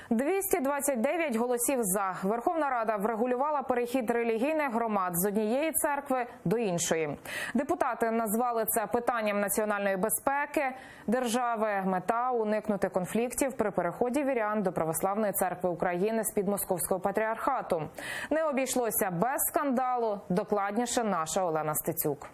229 голосів «за». Верховна Рада врегулювала перехід релігійних громад з однієї церкви до іншої. Депутати назвали це питанням національної безпеки держави. Мета – уникнути конфліктів при переході вірян до Православної церкви України з-під Московського патріархату. Не обійшлося без скандалу. Докладніше наша Олена Стецюк.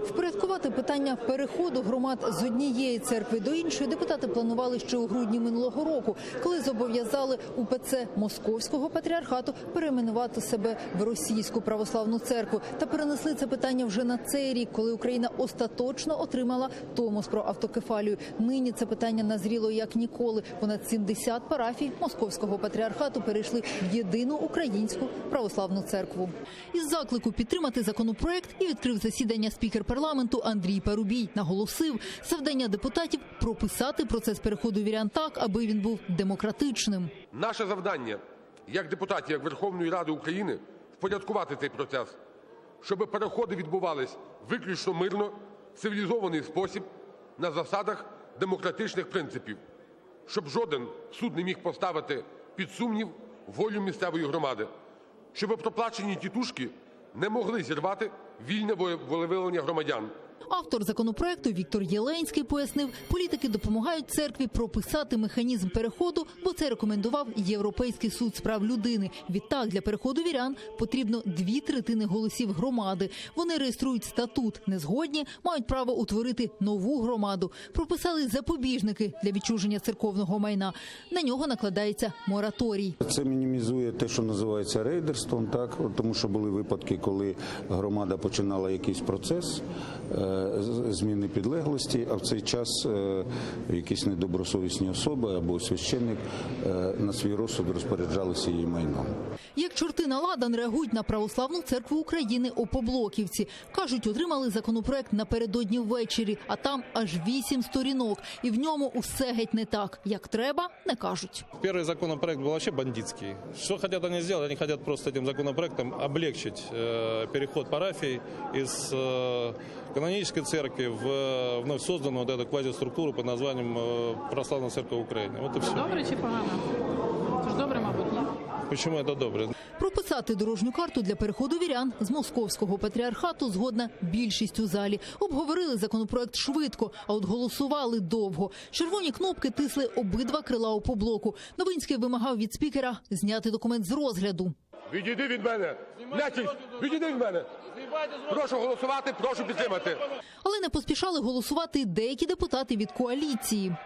Впорядкувати питання переходу громад з однієї церкви до іншої депутати планували ще у грудні минулого року, коли зобов'язали УПЦ Московського патріархату перейменувати себе в Російську православну церкву. Та перенесли це питання вже на цей рік, коли Україна остаточно отримала Томос про автокефалію. Нині це питання назріло як ніколи. Понад 70 парафій Московського патріархату перейшли в єдину українську православну церкву. Із заклику підтримати законопроект і відкрив засідання спікер парламенту Андрій Парубій. Наголосив, завдання депутатів – прописати процес переходу вірян так, аби він був демократичним. Наше завдання, як депутатів, як Верховної Ради України, впорядкувати цей процес, щоб переходи відбувались виключно мирно, в цивілізований спосіб, на засадах демократичних принципів, щоб жоден суд не міг поставити під сумнів волю місцевої громади, щоб проплачені тітушки не могли зірвати вільне волевиявлення громадян. Автор законопроекту Віктор Єленський пояснив, політики допомагають церкві прописати механізм переходу, бо це рекомендував Європейський суд з прав людини. Відтак, для переходу вірян потрібно 2/3 голосів громади. Вони реєструють статут. Незгодні мають право утворити нову громаду. Прописали запобіжники для відчуження церковного майна. На нього накладається мораторій. Це мінімізує те, що називається рейдерством, так? Тому що були випадки, коли громада починала якийсь процес зміни підлеглості, а в цей час якісь недобросовісні особи або священник на свій розсуд розпоряджалися її майном. Як чорти на ладан реагують на Православну церкву України опоблоківці. Кажуть, отримали законопроект напередодні ввечері, а там аж 8 сторінок. І в ньому усе геть не так. Як треба, не кажуть. Перший законопроект був взагалі бандитський. Що хочуть вони зробити? Вони хочуть просто цим законопроектом облегчити переход парафій із канонической церкви в вновь созданную вот эту квазиструктуру под названием Православная Церковь Украины. Вот и все. Добре чи погано? Це ж добре, мабуть, ні? Почему это добре? Прописати дорожню карту для переходу вірян з Московського патріархату згодна більшість у залі. Обговорили законопроект швидко, а от голосували довго. Червоні кнопки тисли обидва крила опоблоку. Новинський вимагав від спікера зняти документ з розгляду. Відійди від мене! Нечисть! Відійди від мене! Прошу голосувати, прошу підтримати. Але не поспішали голосувати деякі депутати від коаліції.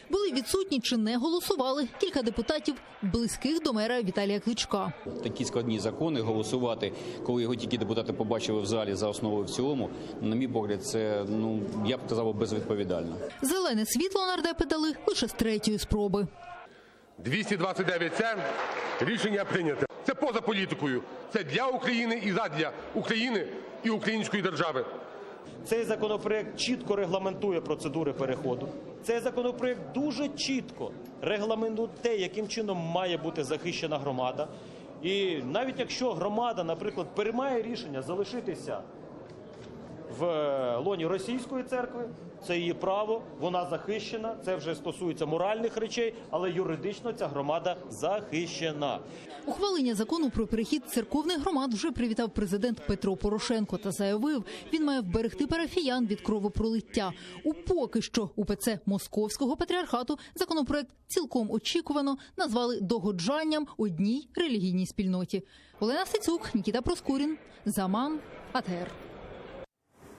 Були відсутні чи не голосували кілька депутатів, близьких до мера Віталія Кличка. Такі складні закони голосувати, коли його тільки депутати побачили в залі за основу і в цілому, на мій погляд, це, я б казав, безвідповідально. Зелене світло нардепи дали лише з 3-ї спроби. 229 – це рішення прийнято. Це поза політикою. Це для України і задля України і української держави. Цей законопроект чітко регламентує процедури переходу. Цей законопроект дуже чітко регламентує те, яким чином має бути захищена громада. І навіть якщо громада, наприклад, приймає рішення залишитися в лоні Російської церкви, це її право, вона захищена, це вже стосується моральних речей, але юридично ця громада захищена. Ухвалення закону про перехід церковних громад вже привітав президент Петро Порошенко та заявив, він має вберегти парафіян від кровопролиття. Поки що УПЦ Московського патріархату законопроект цілком очікувано назвали догоджанням одній релігійній спільноті. Олена Стецюк, Нікіта Проскурін, Заман, АТР.